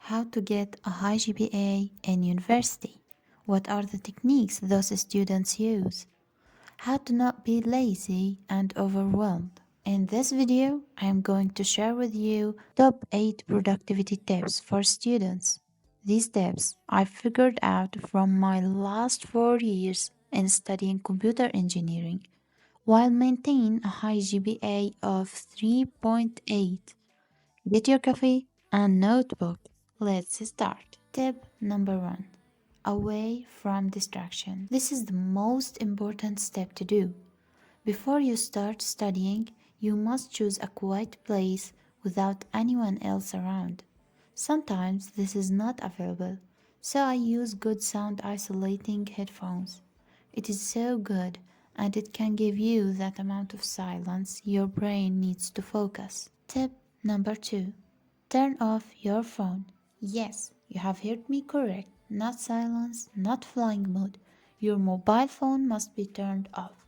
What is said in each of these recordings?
How to get a high GPA in university. What are the techniques those students use? How to not be lazy and overwhelmed. In this video, I am going to share with you top 8 productivity tips for students. These tips I figured out from my last 4 years in studying computer engineering while maintaining a high GPA of 3.8. Get your coffee and notebook. Let's start. Tip number 1. Away from distraction. This is the most important step to do. Before you start studying, you must choose a quiet place without anyone else around. Sometimes this is not available, so I use good sound isolating headphones. It is so good and it can give you that amount of silence your brain needs to focus. Tip number 2. Turn off your phone. Yes, you have heard me correct. Not silence, not flying mode. Your mobile phone must be turned off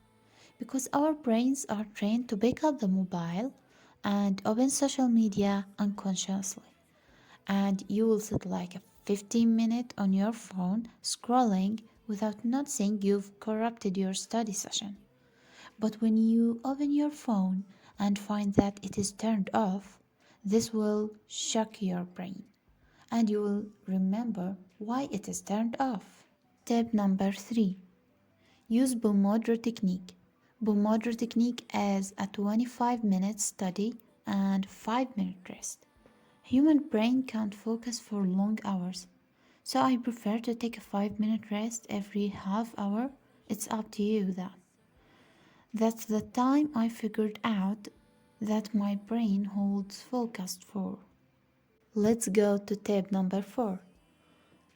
because our brains are trained to pick up the mobile and open social media unconsciously. And you will sit like a 15-minute on your phone scrolling without noticing you've corrupted your study session. But when you open your phone and find that it is turned off, this will shock your brain and you will remember why it is turned off. Tip number 3. Use Pomodoro technique. Pomodoro technique is a 25-minute study and 5-minute rest. Human brain can't focus for long hours, so I prefer to take a 5-minute rest every half hour. It's up to you that. That's the time I figured out that my brain holds focused for. Let's go to tip number 4.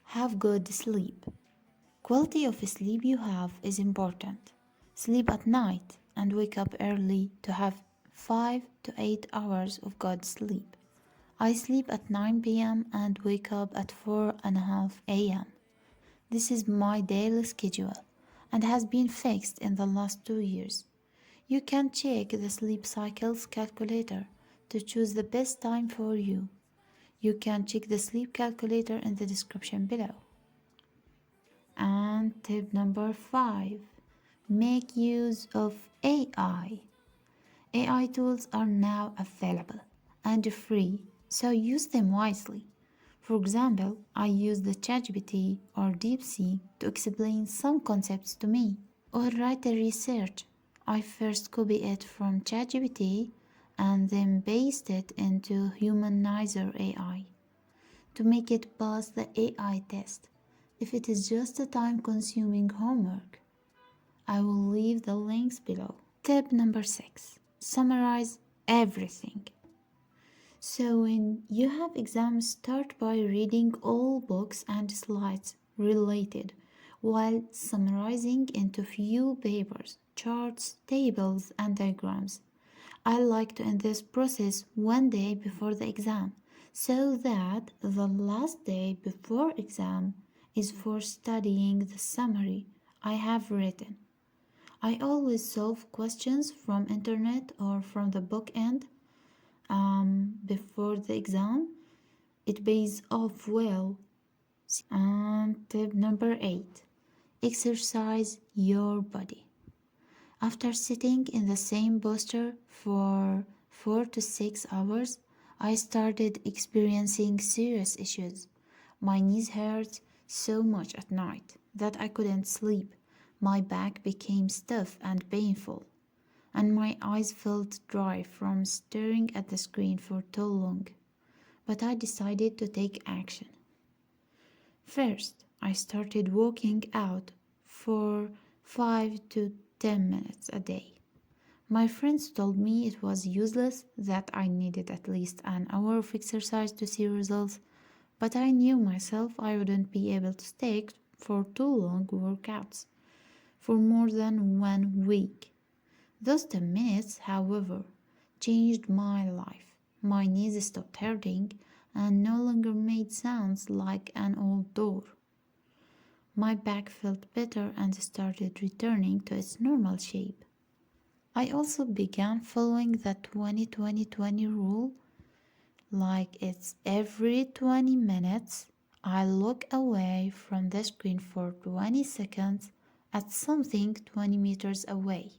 Have good sleep. Quality of sleep you have is important. Sleep at night and wake up early to have 5 to 8 hours of good sleep. I sleep at 9 p.m. and wake up at 4:30 a.m. This is my daily schedule and has been fixed in the last 2 years. You can check the sleep cycles calculator to choose the best time for you. You can check the sleep calculator in the description below. And tip number 5. Make use of AI. AI tools are now available and free, so use them wisely. For example, I use the ChatGPT or DeepSeek to explain some concepts to me or write a research. I first copy it from ChatGPT and then paste it into Humanizer AI to make it pass the AI test. If it is just a time-consuming homework, I will leave the links below. Tip number 6. Summarize everything. So when you have exams, start by reading all books and slides related while summarizing into few papers, charts, tables, and diagrams. I like to end this process one day before the exam so that the last day before exam is for studying the summary I have written. I always solve questions from internet or from the book end before the exam. It pays off well. And tip number 8. Exercise your body. After sitting in the same posture for 4 to 6 hours, I started experiencing serious issues. My knees hurt so much at night that I couldn't sleep. My back became stiff and painful, and my eyes felt dry from staring at the screen for too long. But I decided to take action. First, I started working out for 5 to 10 minutes a day. My friends told me it was useless, that I needed at least an hour of exercise to see results, but I knew myself I wouldn't be able to stick for too long workouts for more than 1 week. Those 10 minutes, however, changed my life. My knees stopped hurting and no longer made sounds like an old door. My back felt better and started returning to its normal shape. I also began following the 20-20-20 rule, like it's every 20 minutes. I look away from the screen for 20 seconds at something 20 meters away.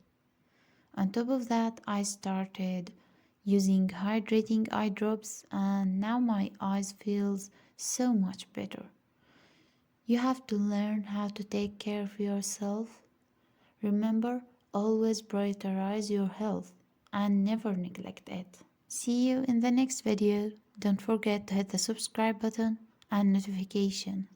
On top of that, I started using hydrating eye drops and now my eyes feels so much better. You have to learn how to take care of yourself. Remember, always prioritize your health and never neglect it. See you in the next video. Don't forget to hit the subscribe button and notification.